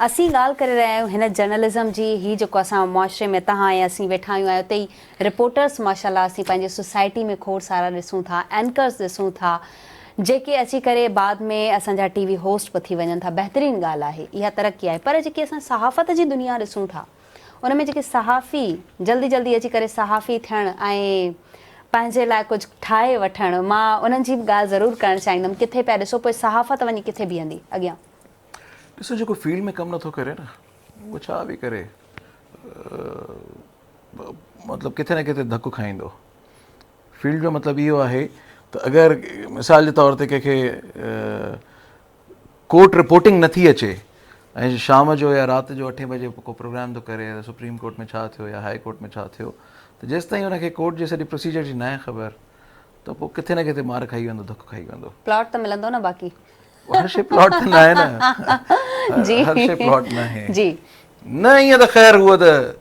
असीं ॻाल्हि करे रहिया आहियूं हिन जर्नलिज़म जी। ही जेको असां मुआशरे में तव्हां ऐं असीं वेठा आहियूं उते ई रिपोर्टर्स माशाल्लाह असीं पंहिंजी सोसाइटी में खोड़ सारा ॾिसूं था, एंकर्स ॾिसूं था जेके अची करे बाद में असांजा टीवी होस्ट बि थी वञनि था। बहितरीनु ॻाल्हि आहे, इहा तरक़ी आहे। पर जेकी असां सहाफ़त जी दुनिया ॾिसूं था उन में जेके सहाफ़ी जल्दी जल्दी अची करे सहाफ़ी थियणु ऐं पंहिंजे लाइ कुझु ठाहे वठणु, मां उन्हनि जी बि ॻाल्हि ज़रूरु करणु चाहींदमि। किथे पिया ॾिसो पोइ सहाफ़त वञी किथे बीहंदी अॻियां? ॾिसो, जेको फील्ड में कमु नथो करे न उहो छा बि करे मतिलबु किथे न किथे धकु खाईंदो। फील्ड जो मतिलबु इहो आहे त अगरि मिसाल जे तौर ते कंहिंखे कोर्ट रिपोर्टिंग नथी अचे ऐं शाम जो या राति जो 8 बजे को प्रोग्राम थो करे त सुप्रीम कोर्ट में छा थियो या हाई कोर्ट में छा थियो, त जेसि ताईं हुनखे कोर्ट जे सॼी प्रोसीजर जी न आहे ख़बर त पोइ किथे न किथे मार खाई वेंदो, धकु खाई वेंदो। प्लॉट त मिलंदो न बाक़ी? हर शइ प्लॉट त न आहे न, जी हर शइ प्लॉट न आहे जी। न। ईअं त ख़ैर उहो त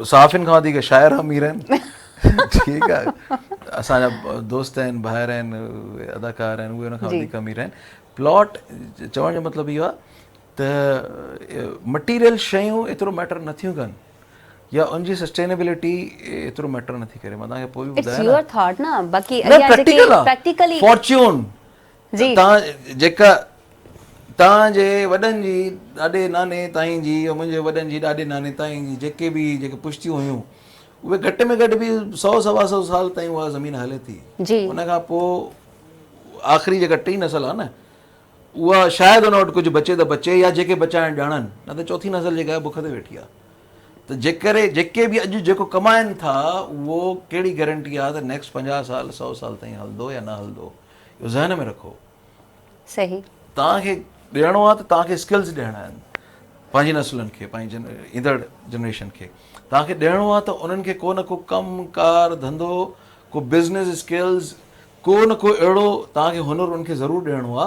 सहाफ़ियुनि खां वधीक शाइर अमीर आहिनि। ठीकु आहे, असांजा दोस्त आहिनि, भाइर आहिनि, अदाकार आहिनि, उहे हुनखां वधीक अमीर आहिनि। प्लॉट चवण जो मतिलबु इहो आहे त मटीरियल शयूं एतिरो मैटर नथियूं कनि या उनजी सस्टेनेबिलिटी एतिरो मैटर नथी करे। मां तव्हांखे पोइ बि ॿुधायां फॉर्च्यून जेका तव्हांजे वॾनि जी ॾाॾे नाने ताईं जी या मुंहिंजे वॾनि जी ॾाॾे नाने ताईं जी जेके पुश्तियूं हुयूं उहे घटि में घटि बि 100-125 साल ताईं उहा ज़मीन हले थी। उन खां पोइ आख़िरी जेका टी नसल आहे न उहा शायदि उन वटि कुझु बचे त बचे या जेके बचाइण ॼाणनि, न त चौथी नसल जेका आहे बुख ते वेठी आहे। त जेके बि अॼु जेको कमाइनि था उहो कहिड़ी गारंटी आहे त नेक्स्ट 50 साल 100 साल ताईं हलंदो या न हलंदो, इहो ज़हन में रखो। सही, तव्हांखे ॾियणो आहे त तव्हांखे स्किल्स ॾियणा आहिनि पंहिंजी नसुलनि खे, पंहिंजी ईंदड़ जनरेशन खे। तव्हांखे ॾियणो आहे त उन्हनि खे को न को कमु कार धंधो, को बिज़नेस स्किल्स, को न को अहिड़ो तव्हांखे हुनरु उनखे ज़रूरु ॾियणो आहे